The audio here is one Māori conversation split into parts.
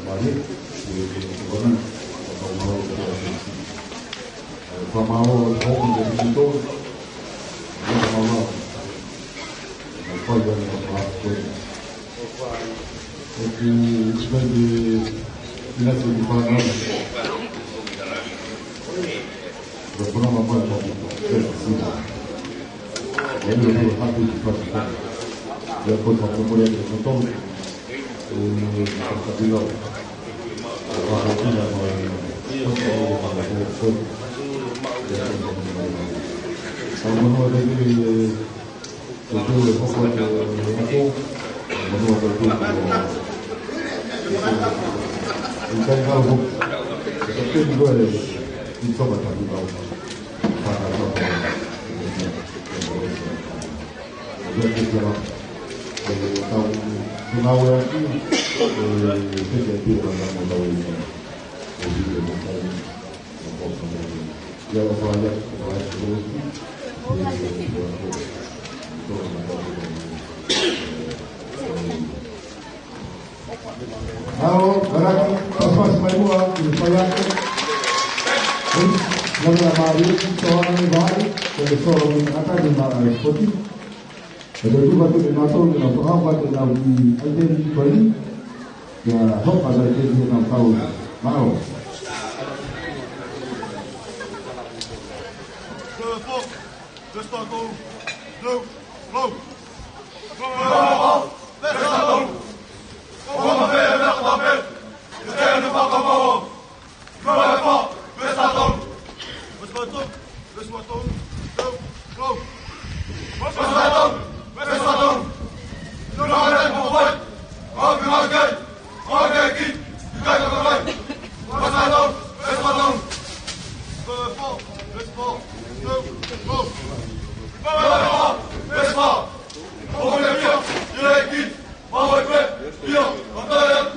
balik kemudian Pamao home dari situ Pamao apa yang melakukan itu sebagai dinas di mana berperan apa yang ini adalah satu sifat dia pun mempunyai contoh terkadang orang tidak sama ada di itu pokok itu menurut itu bukan kalau itu juga ada itu macam itu jadi dalam tahun Sunawai ini jadi orang modal ini jadi modal ya banyak halo berarti pas semua supaya Nggak mari seorang yang baik dari seorang yang kata di mana seperti ada juga tu di masa itu nak apa tu nak di ada di Bali ya hok ada di nak tahu mau Viens,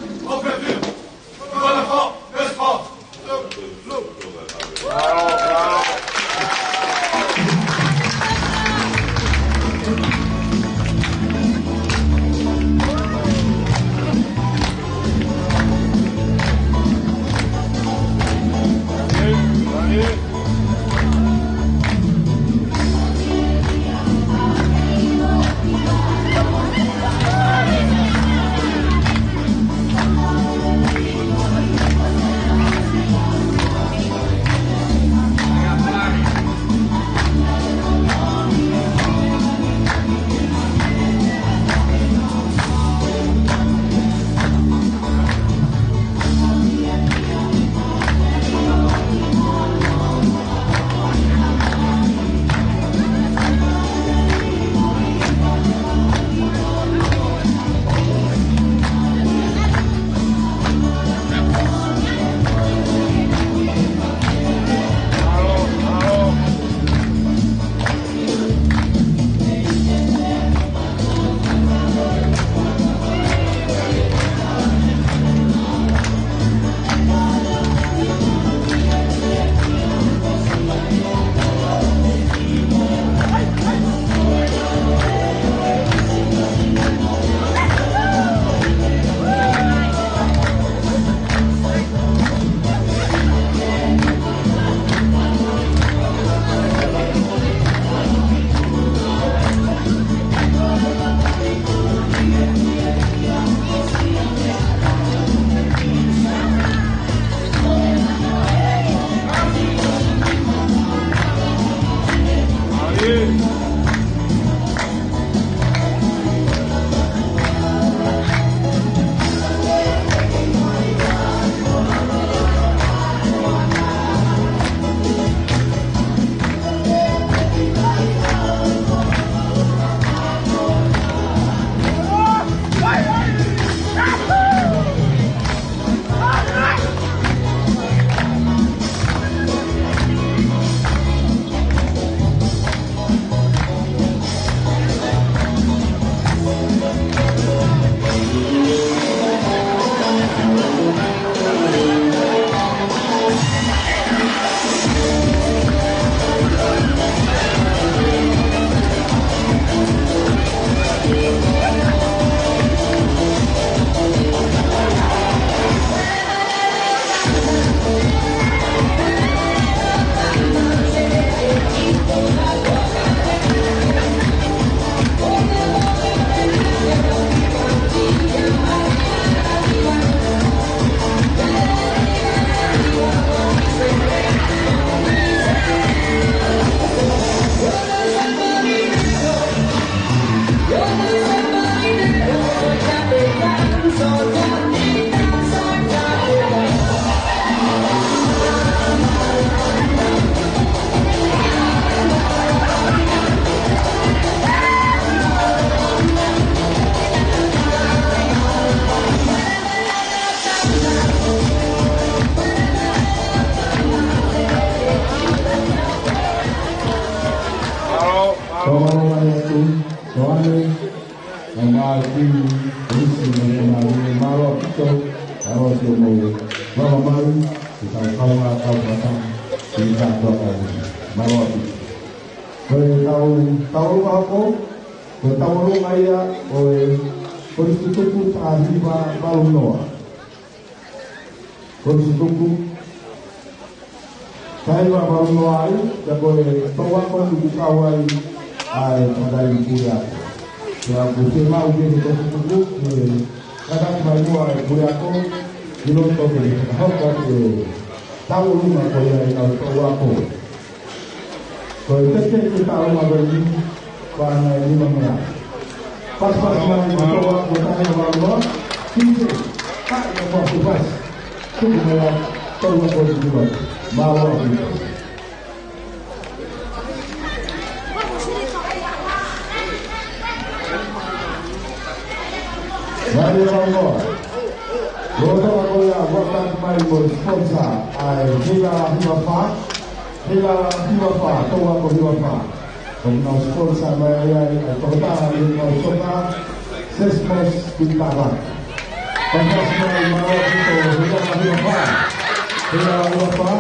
Kalau dia mau malam kita kau datang kita doa malam. Tahu aku, tahu lu ayah, kondisi tubuh tadi baru noa. Kondisi tubuh saya baru noa itu, jadi tahu aku di kawai ay pandai kuya. Ya bukan mau dia kondisi tubuh, kadang baru ay kuya aku, belum tahu dia. Tahu lu nggak kuya yang tahu aku. Kalau kita tahu bagi warna ini mana, pas-pas mana itu waktu tanya warna, ini tak yang waktu pas, itu mana tahu apa itu bawa itu. Dari warna, waktu aku ya waktu main sponsor, Hila hiwafa, tawa ko hiwafa. Kung na-sponsor may pagkata ng mga sota, sesmos bintara. Pagkas may mga dito, hila hiwafa,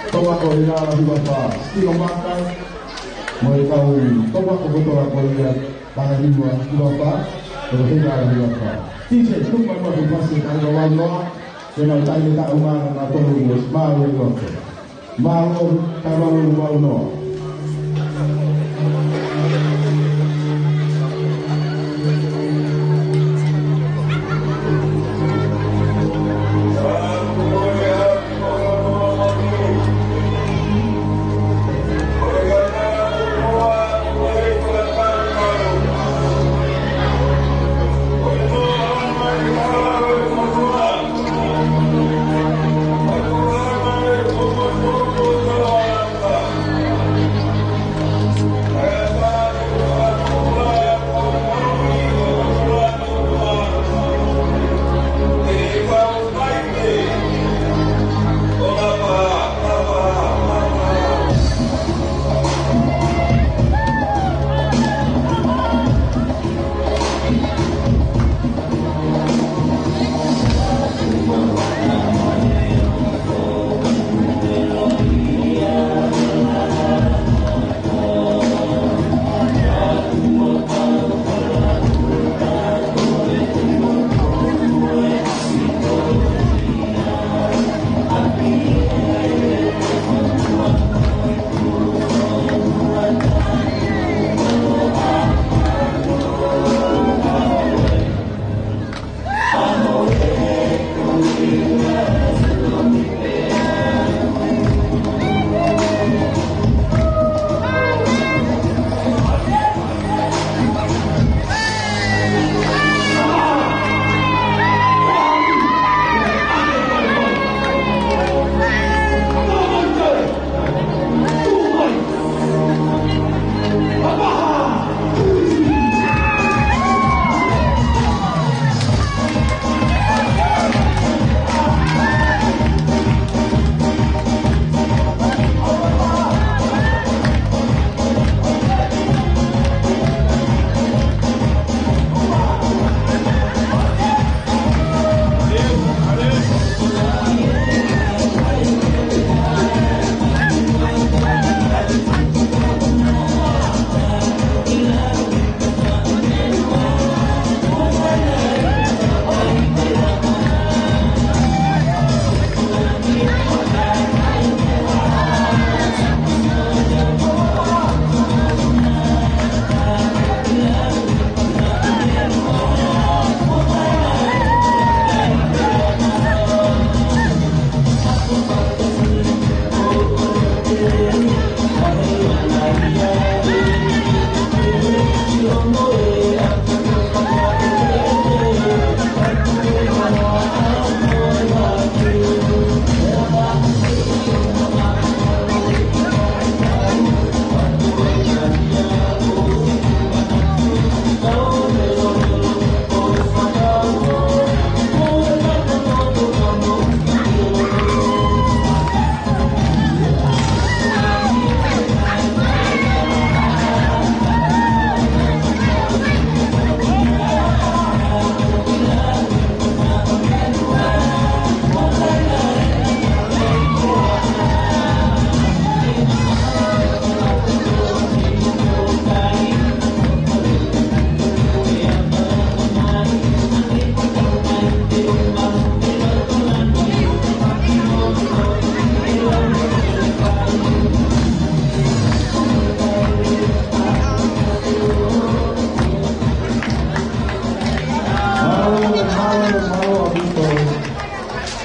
tawa ko hila hiwafa. Sino makay, mo ikaw, tawa ko buto ako yan, mga hiwafa, pero hila hiwafa. Teacher, kung magpapagpasi ang gawang mo, yun ang tayo na umanang natulog, maawin ko. Malu kamu malu.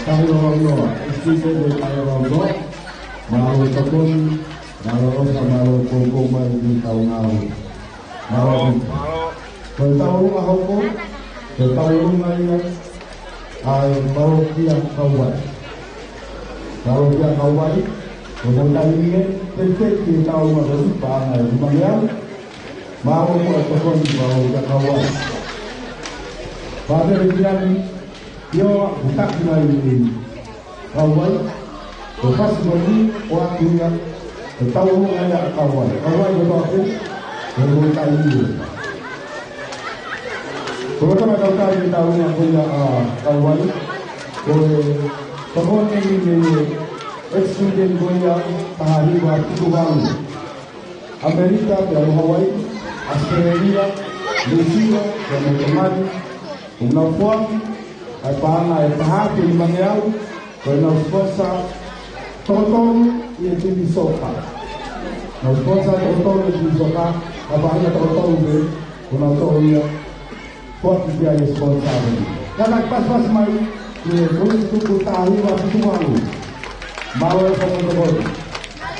tayo orang istri de tayo orang mau tekun mau sama koko mai di tahu mau tahu aku tahu mai ai mau dia kawan kalau dia kawan kemudian ini tentu kita tahu maksud bahasa Melayu mau tekun mau dia kawan pada region yo bukan lagi kawan lepas lagi orang dunia tahu ada kawan itu aku berbuat ini kalau kita tahu yang punya kawan kemudian ini eksiden punya hari waktu baru Amerika dan Hawaii Australia Malaysia dan teman-teman unafuat apana etahapi mangyao na sponsor totoo yetu soka na sponsor totoo yetu soka apana totoo be unatoa kwa pia ya sponsor kana pas mai ni kuhusu kutahi watu wangu mawe kama ndogo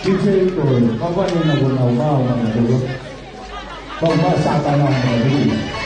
kije ito kama ni na unao na ndogo kwa sasa na ndogo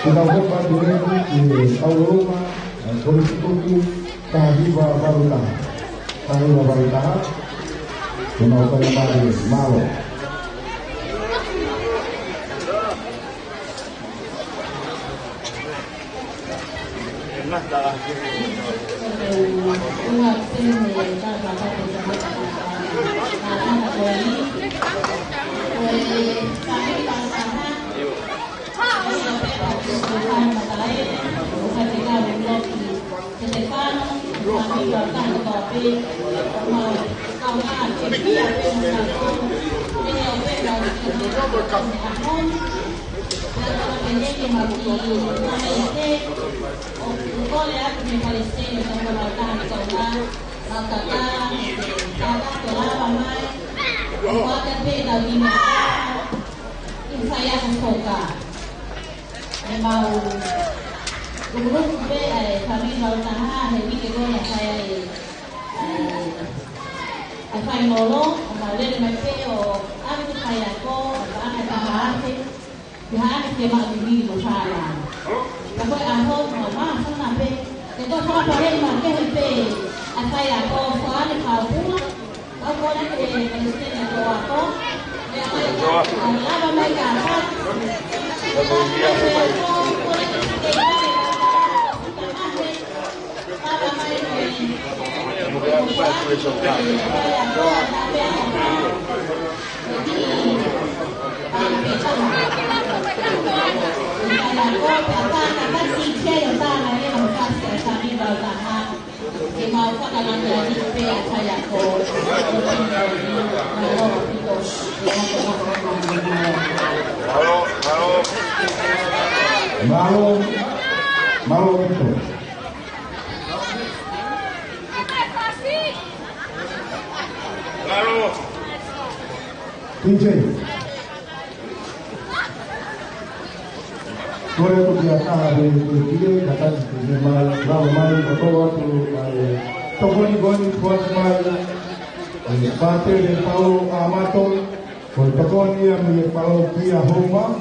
Tunaomba tuende Auroma Polisi Tahiba Barutaha. Tahiba Barutaha. Tunaomba kembali Malo. Saya suka. Memang dulu kami kalau tahan hari kita ni saya saya nolong, kemudian dengan CEO, aku saya ko, aku tahan Tuhan kita ini masalah. Tapi aku mama sana pe, kita kalau pakai macam itu, saya ko soal kau, aku nak Palestin atau apa? Apa mereka? Malo itu. Lalu. DJ. Boleh tu biasa hari ini kata mal atau tokoni goni buat mal pate de Paulo Amato por tokoni yang Paulo Pia Homa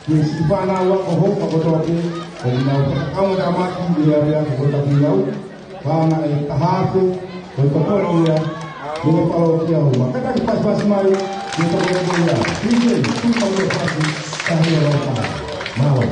di Sipana wa Homa botoki na kamu amati dia kota Piau bana tahafu por tokoni yang di Paulo Pia Homa kata pas mai di tokoni dia DJ tu Paulo pasti tahun apa mau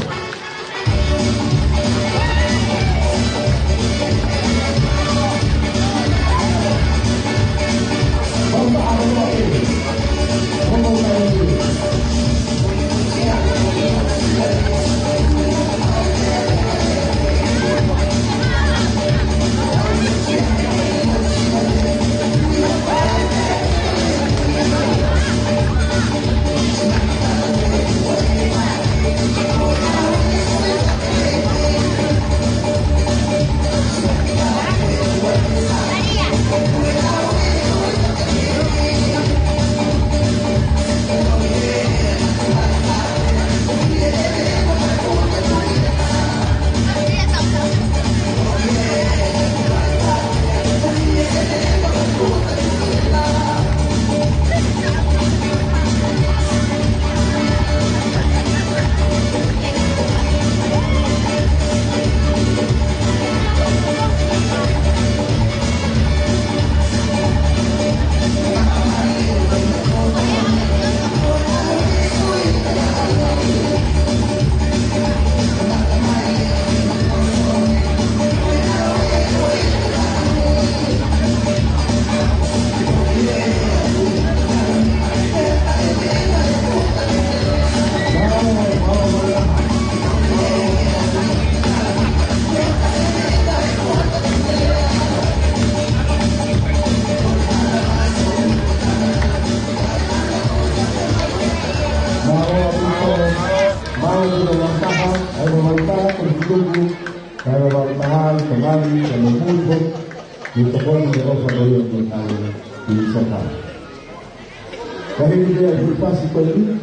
Kahit dia pasti pergi,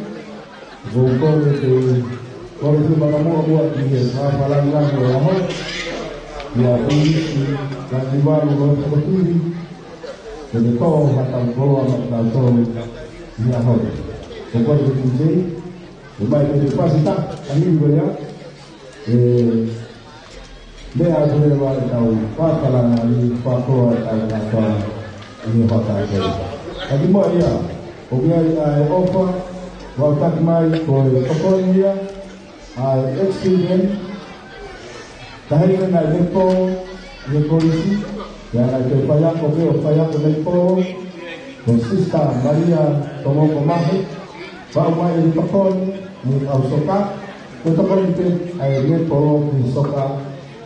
bukor itu kalau itu malam buat dia, malam orang dia ini dan dibaru orang seperti jadi tahu macam bawa macam tahu dia hot. Bukor itu jadi, baik itu pasti tak, kami juga Lea dule wale tau wapala ni wakoa tau ni hotai koi. Adi mo ia, obia ofa wakati mai koi tokonia accident kahina na lepo ni polisi ya na ke paya ko ke paya ko lepo ko sista Maria tomo komahe ba mai ni tokon ni ausoka ko tokon pe ai lepo ni soka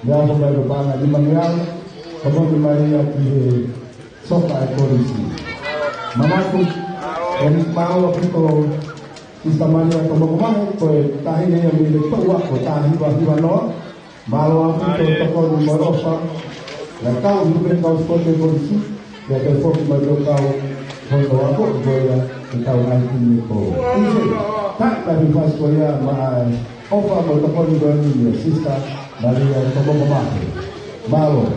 ya ko ba bana di mangyang tomo ni Maria ki soka polisi manaku en pao ko sista Maria tomo komahe ko kahina ya mi lepo wa ko tahi wa no Malu aku toko di Marosa, dan kau juga kau seperti polisi, ya telepon kepada kau, kalau aku boleh kau nanti ni kau. Ini tak tadi pas boleh mahal, ofa bertemu dengan dia, sista dari yang toko memakai, malu.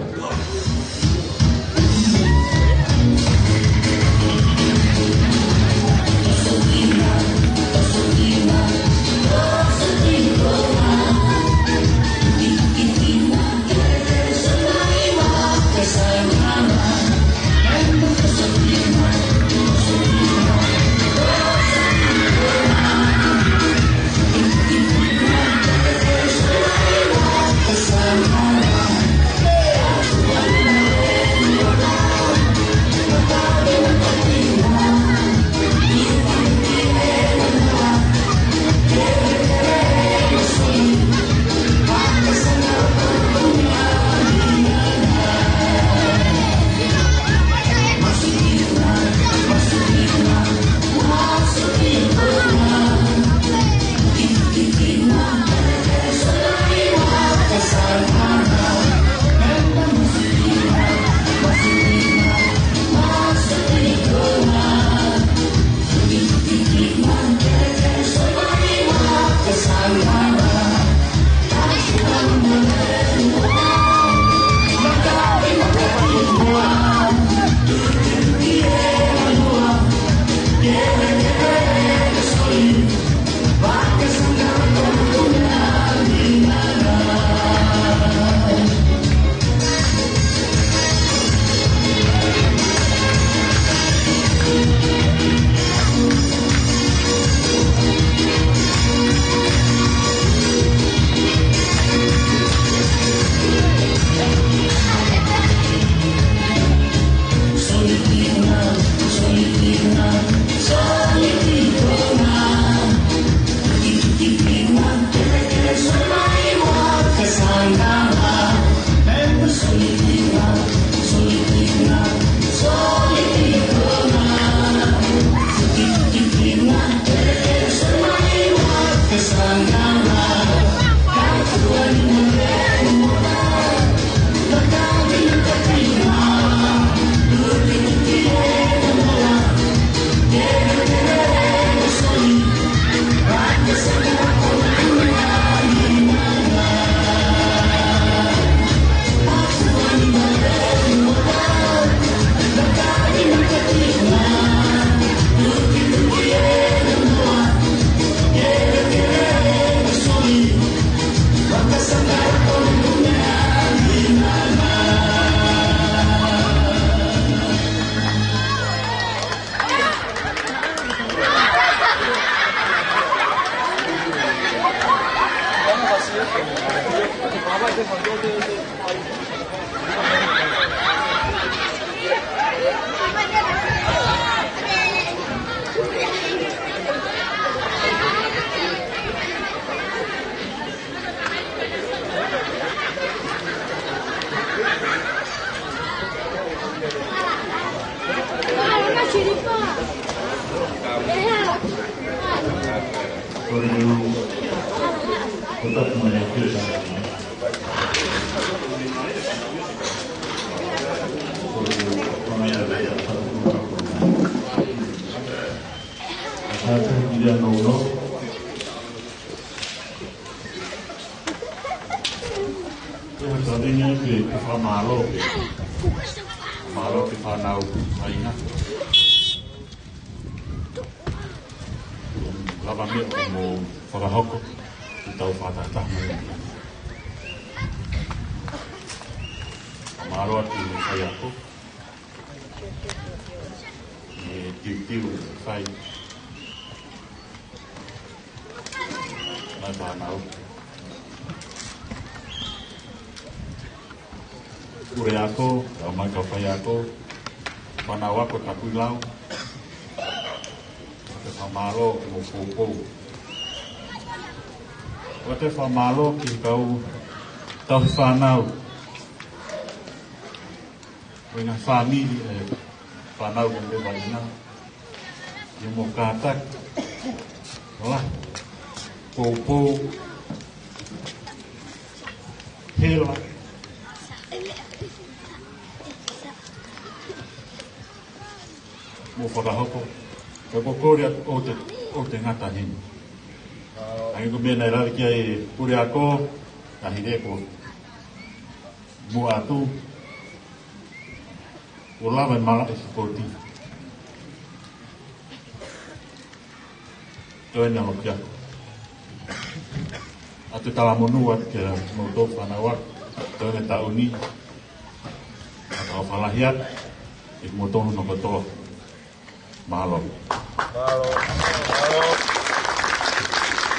marot di saya tu, tiu sai, nak tahu. Ure ako, ramai kapai ako, panawa ko tapuilau, te famalo mo popo. O te famalo ki kau tau whanau. Wenga famili whanau kan te waina. Ia mo kātak. Wala. Popo. Hela. Mo whakahoko. Ka kokoria o te ngata hini. Ai ko mena ra ki ai pure ako ka hide ko. Mo atu. O lava mala e sporti. Toi na hokia. Atu tala monua ke mo to fanawa. Toi na tauni. Ata falahiat. Ik mo to no ko to. Malo.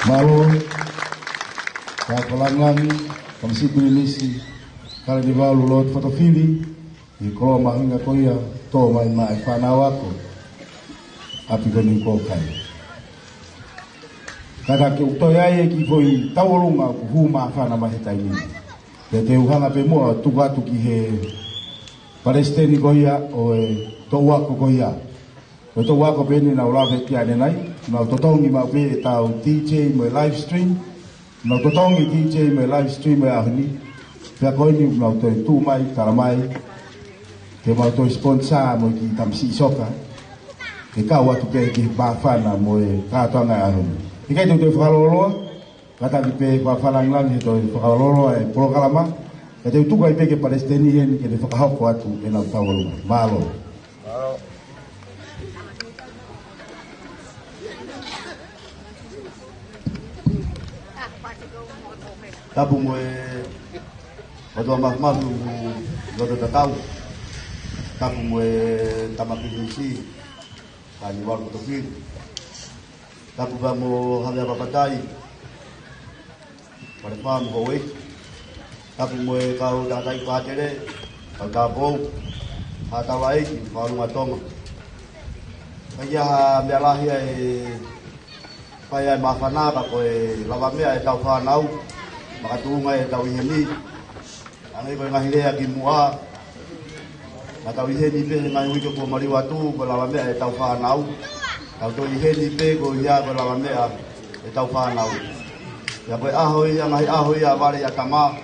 Malo, kakolangan, kamsi pilisi, kalau di bawah lot foto fili, di kalau mahinga koya, to main mai fanawako, api koning kokai. Kada ke utoya ki foi tawolunga huma fana mahita ini. Te uhanga pe mo tuga tuki he Palestini koya o to wako koya. O to wako pe ni na ulave kia nai. Na totongi ma pe tau DJ mo live stream. Na totongi DJ mo live stream mo ahni. Pe ko ni na to tu mai karamai. Ke ma to sponsor mo ki tamsi soka. Ke ka wa tu pe ki ba fana mo ka to na ahni. Ikai tu whakaloloa, kata ki pe whawhalangang he to whakaloloa e programa, e te utuka i pe ke Palestini hen ke te whakahoko atu e nau tawalunga. Malo. Tapu mo e watua mahmahu loto tatau, tapu mo e tamakihisi, kani waru kutofiri. Tapu ba mo hale papatai pada pam howe tapu mo e kau datai patere kau tapo hatawai kau matonga kaya bialahi ai pai mafana ba ko e lavame ai tau fanau makatunga e tau heni angai ko ngahile ki mua na tau heni pe ngai wiko ko mari watu ko lavame ai tau fanau tau to ihe ni pe ko ya ko la mea e tau whanau. Ia koe ahoi ia ngai ahoi ia wale ia tama.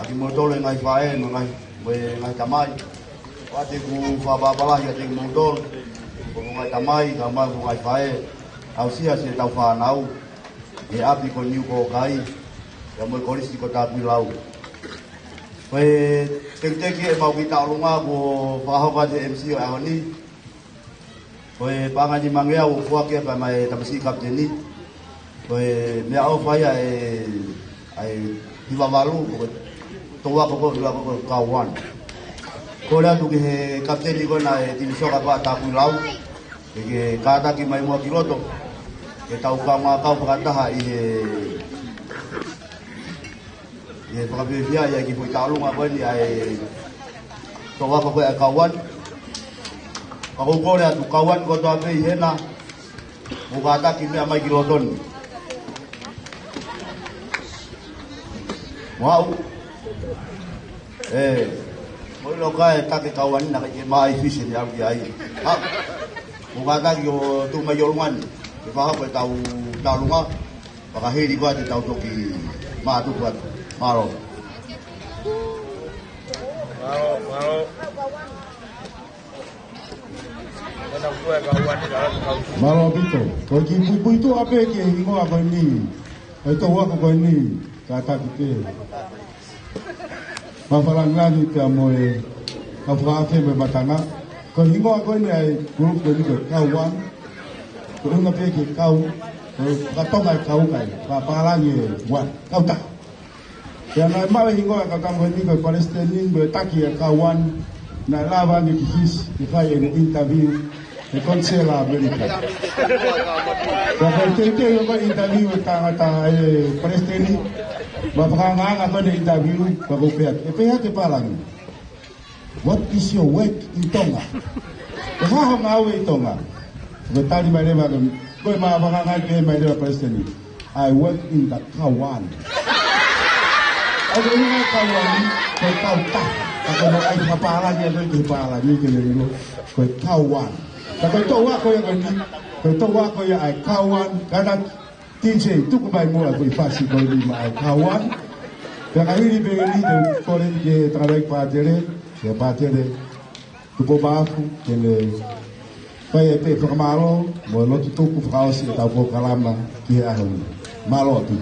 Aki mo tole ngai whae no ngai tamai. Wate ku whababalahi a te mo tole. Ko ngai tamai ka mai ko ngai whae. Au sia se tau whanau. E api ko niu ko kai. Ia mo korisi ko tāpui lau. Koe teki e mau ki taurunga ko whahoka te MC o ahoni. Koe pangani mangea o fuake pa mai tamasi kapteni. Koe mea au faya ai hiwawalu ko toa ko la ko kawan. Ko la tu ke kapteni ko na tinisoka pa tapu lau. Ke kata ki mai mo kiloto. Ke tau ka ma kau kata ha pakabia ya ki foi talu ngapa ni ai toa ko kawan. Ako kore atu kawan ko to ape hena mukata kimi amai kilodon. Wow. Moi lo kai take kawan na ke mai fish ni au ai. Ha. Mukata ki tu mai yolwan. Ke fa ko tau lunga. Paka heri ko ate tau toki ma tu ko maro. Maro. Malo bito, ko ki bui tu ape ki ingo apa ni? Itu wa ko ni kata kita. Mafalang lagi kita moe apa afe be batanga. Ko ingo ko ni ai grup ni ko kawan. Ko ingo pe ki kau ka to mai kau kai. Pa pa la ni wa kau ta. Ya na mau hingo ka kamani ko Palestinian go taki kawan na lava ni kis di fai en interview e konsela Amerika. Ya te yo ba interview ta Palestinian ba panganga ko de interview ba ko pe palang. What is your work in Tonga? Kaya ngawe Tonga. Betali ba leba ko ma panganga ke ma de Palestinian. I work in the Kawan. Ako yung kawan ko kauta. Ako mo ay kapala niya ko kapala ni kilo ko kawan. Ako to wa ko yung ni ko to wa ko yung ay kawan kada tinje tu ko bay mo ako ifasi ko ni ma ay kawan. Kaya hindi beli de koren ke travail padere, ke padere. Tu po ba ko kele Pai pe formaro, mo lo tu ku frau si ta po kalama ki ahon. Malo tu.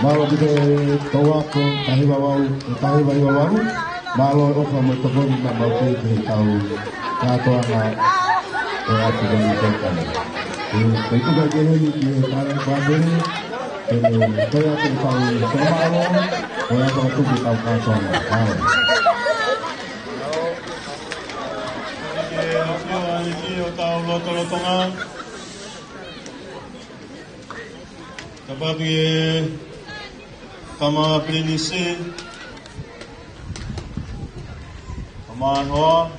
Malo bide tawako tahi bawau malo oka mo tokon na bauti ke tau kato ana atu ni tokan itu bagian ni ke taran padere kaya tu tau semalo kaya tu tau kato ana Iki tau lotonga Kapag kama plinisi, kama hoa,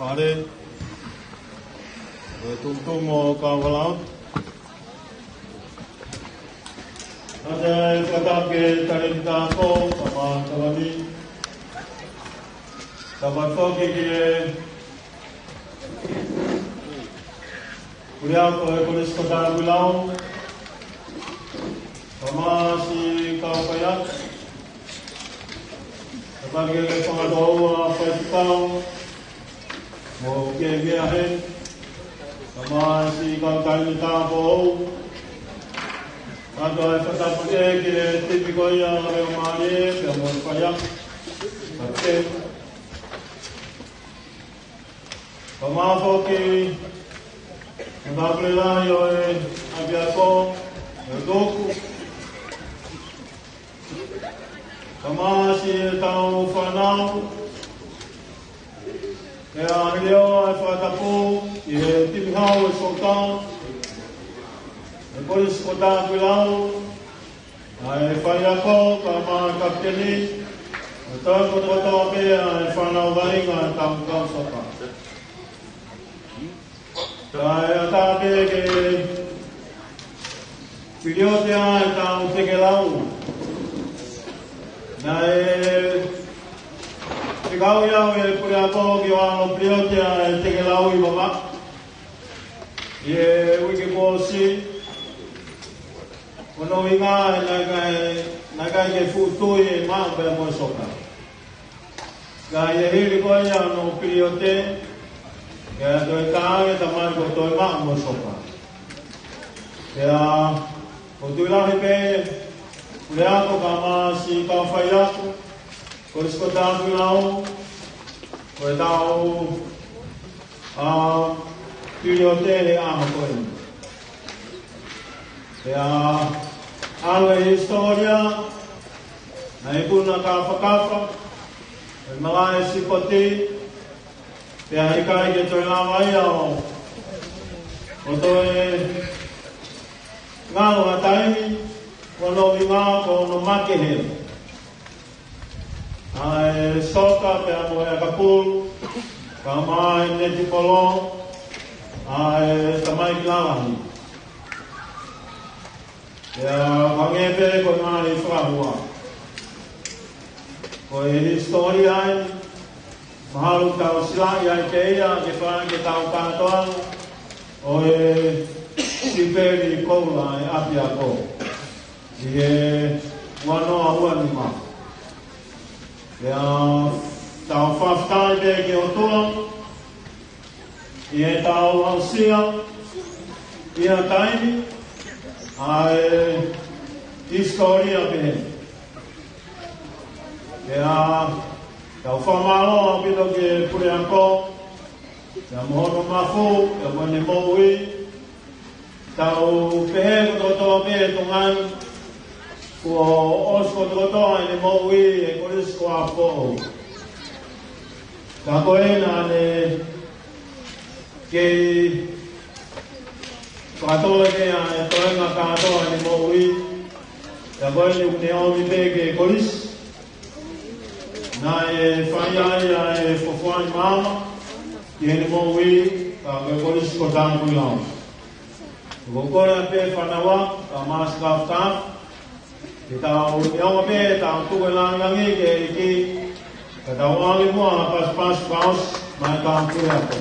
fare, tungtung mo kawalau. Ada kapag tarik tako, kama kawani, kapag ko kiki kuliah ko kulis kota Gulau. Sama si Kaupayat sebagai pengatua festival mau kegiatan sama si Kaupayat Bow ada festival ke tipikal yang ramai yang berpayah tapi sama foki yang berpelan yo abiako doku Kama si tau whanau, e a leo e whatapu, i he timihau e sotau, e polis kota Gulau, a e whaiako, kama kapteni, e tau kota pia e whanau vainga e tau kau soka. Ta e atape ke Piliotea e tau tekelau, na e te kau iau e pure ako ki o ano priotea e te ke lau i mama i e wiki kōsi kono inga e nakai ke futui e maa pe mo soka ka i e hiri koe ano priote Kaya toi kānge tamai ko toi maa mo soka. Kaya ko tui lahi pe ule ako ka maa si ka whai ako. Ko risko tāku lau. Ko e tau tiri o te he ama koe. Kaya alu e historia na e kuna ka whakafa. E malai si poti. Pea he kai ke toi lawa ia o toi ngālo a taimi, kono mi ngā, kono makehe. Ai soka pea mo e kapuru, ka mai neti polo, ai tamai ki lawahi. Pea wangepe ko ngā i whahua. Ko e historia ai, mahalu tau silai ai ke ia, ke whae ke tau kātoa, o e siperi koula e api a ko. I e wanoa ua ni ma. Ea tau whaftai pe ke o toa, i e tau ausia, i a taimi, a e historia pe he. Ea tau whamalo a pito ke pure anko, ea mohono mafu, ea mone moui, tau pehe ko toa pehe tongan, kua osko toa ene moui e koris ko a poho. Ka koe na ne kei katoa ke a e toenga katoa ene moui, ka koe ni une omi pe ke koris, na e whaiai a e whawhai mama, ki ene moui, ka koe koris ko tāngu lau. Kukore pe whanawa, ka maskaf tāp, ki tau iawa pe, tau tuke langangi ke iki, ka tau ali mua pas paus, mai tau kure ako.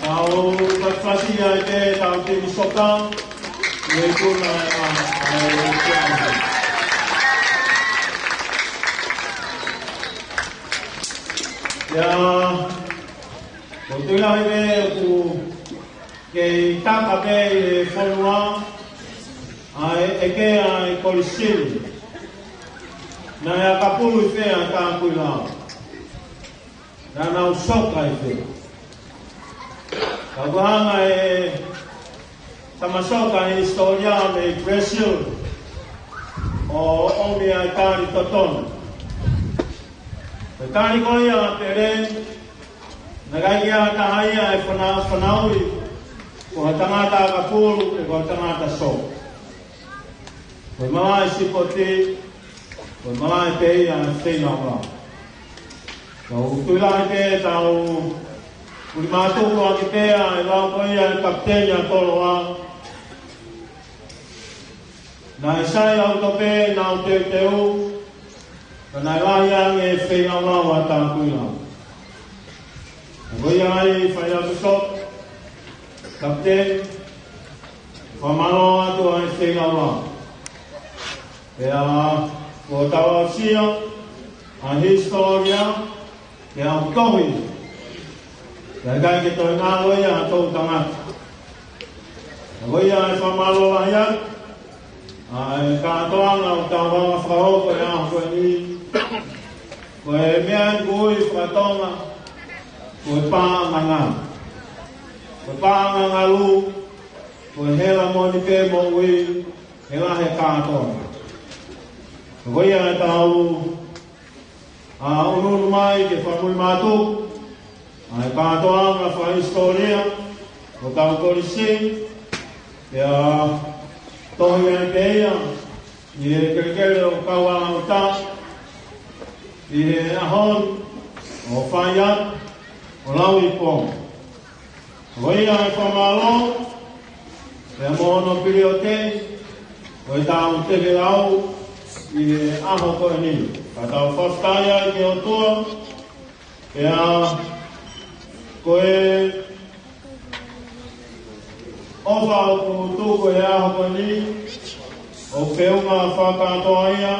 Tau patwasi ai pe, tau tini soka, me kuna ai Ya, waktu lah ini aku ke tak apa follow eke ai polisil, na ya kapulu itu yang tak aku lah, dan au sok itu. Kalau hang sama sok historia me Brazil, o omi ai kari toton. Kani ko ia pere nagai ia tahaya e whanaui ko tangata ka pulu e ko tangata so. Ko malai sipoti, ko malai te ia te nawa. Ko tuilai te tau kuri mātu ko aki te a e lau ko ia e kaptenia koloa. Na e sai au tope nau te teu, Kanai lahiang e whenga mawa tākui lau. Ngoi ai whai atu sok, kapten, whamano atu ai whenga lau. Pea, ko tawa sia, a historia, ke au tohi. Pea kai ke toi ngāloi a tau tangata. Ngoi ai whamalo lahiang, ai kātoanga o tawa whahoko e ahu ni, ko e mea ngui whakatonga, ko e pānganga. Ko e pānganga lu, ko e hela moni pe mo ui, hela he kātonga. Ko ia e tau, ununu mai ke whamui mātu, ai kātoanga wha historia, ko tau korisi, pea tohi e peia, i e kerekere o kawa o tā, i e ahon, o whaiat, o lau i pō. Ko ia e whamalo, e mono piri o te, o e tau teke lau, i e aho koe ni. Ka tau whaftaia i ke o toa, pea koe ofa o kutuko e aho koe ni, o peunga whakatoa ia,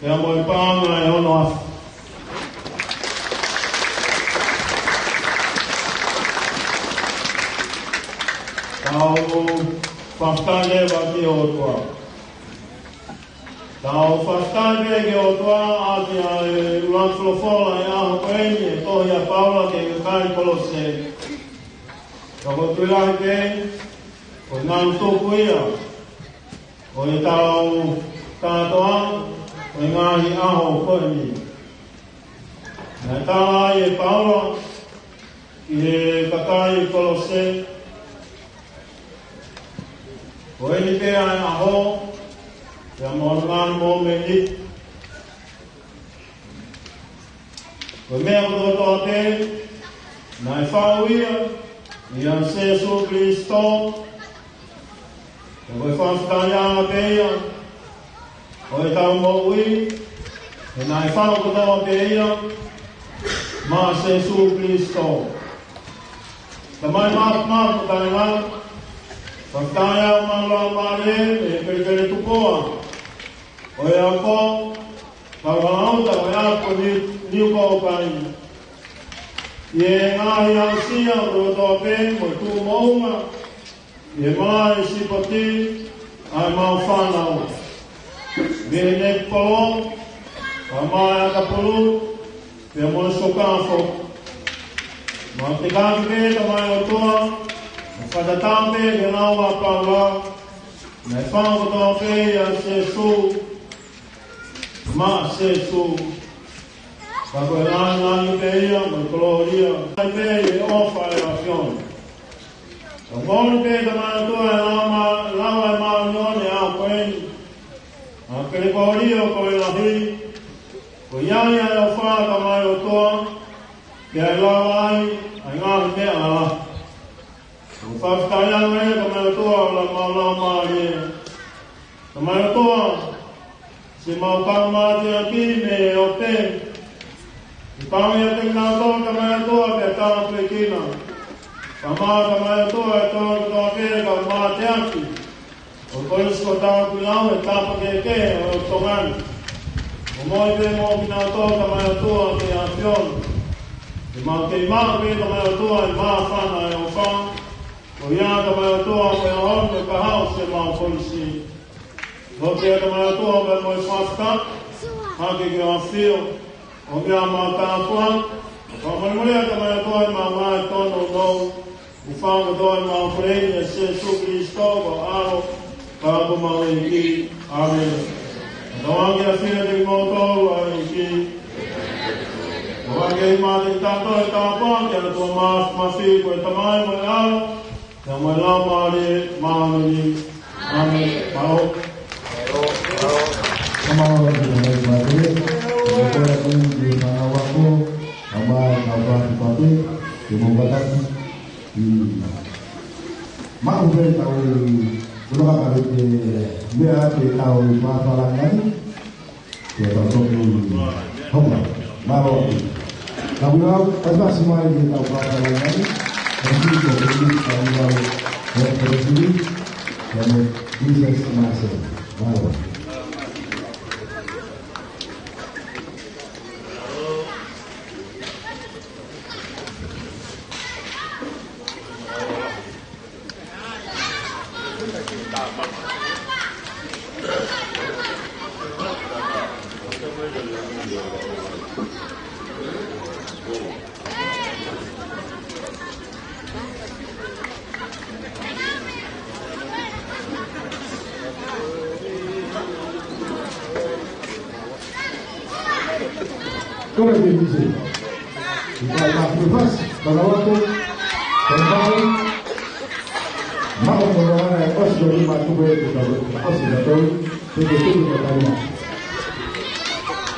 Pea mo e pānga e ono afu. Tau whaftāne wa ki o toa. Tau whaftāne ki o toa a ki a ulantulofola e aho koeni e tohi a Paula ke kai kolose. Kako tuilahi te, ko ngānu tōku ia, ko e tau tātoa, ko e ngāhi aho koeni. Nā tāla e Paula, ki e kakai kolose, ko e ni pēa e aho, kia mōru ngānu mō me ni. Ko mea kutotoa te, nā e whāu ia, i an Jesu Kristo, e koe whāwhikarianga pēia, ko e tau mō ui, e nā e whāu kutoa pēia, mā Jesu Kristo. Ka mai mātu kai ngā, whaktāia o manua māre, e perikere tukoa. O e ako, ka wāauta o e ako niu kō kai. I e ngāhi au sia o toa pē, mo tū mounga, i e mai sipati, ai mau whānau. Me ne polo, ka mai aka pulu, pia mo sokāwho. Ma te kāki pē, ka mai o toa, whakatāpe ke naua paula, nei whāngotoa a Jesu, ma Jesu. Ka koe nāngi pēia, mo koloria, mai pē e ofa e afion. Ka mōni pē ka mai atua e lawa e maunione a koeni. A kere koloria koe lahi, ko iai ai o whā ka mai atua, ke ai lawa ai, ai ngāhi mea ala. Ko whawhikarianga e ka mai atua o la mauna maari e. Ka mai atua, si mau kaumāti a ki me e o pē. I pāmi a te ngātoa ka mai atua pe tāna tue kina. Ka maa ka mai atua e tōna katoa pēre ka maa te aki. O koisko tāna kuinau e tāpa ke o tongani. O moi pē mō ki ngātoa ka mai atua te a whionu. I maa kei maa pē ka mai atua e maa whana e o whana. O ia ka mai atua pe a honu e ka hao se maa polisi. No te ka mai atua pe moi whafka. Hake ki a whio. O mea mā tāpua, o morimurea ka mai atua e mā mai tono nou, u whanga toi mā whareini e Jesu Kristo, ko aro, ka ako mau e ki, Amen. Ka wangi a whina te mōtou a e ki, ka wangi i mā te tātou e tāpua, ki ana tua mā whiu koe tamai mo e aro, kia mo e lau maare, māmeni, Amen. Maro. Kamau lagi dengan baik, kita akan di mana waktu, kamar papi, semoga tadi mau tahu belum ada dia tahu masalah ini, kita tunggu, mau, kalau kita semua ini tahu masalah ini, nanti kita tahu sini, dan bisa masuk, mau. Como é que ele diz? Vai lá para o passo, para o outro, para o pau. Mau mengelola ekos dari matu bayi kita ekos itu begitu katanya.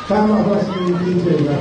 Sama pasti ini juga.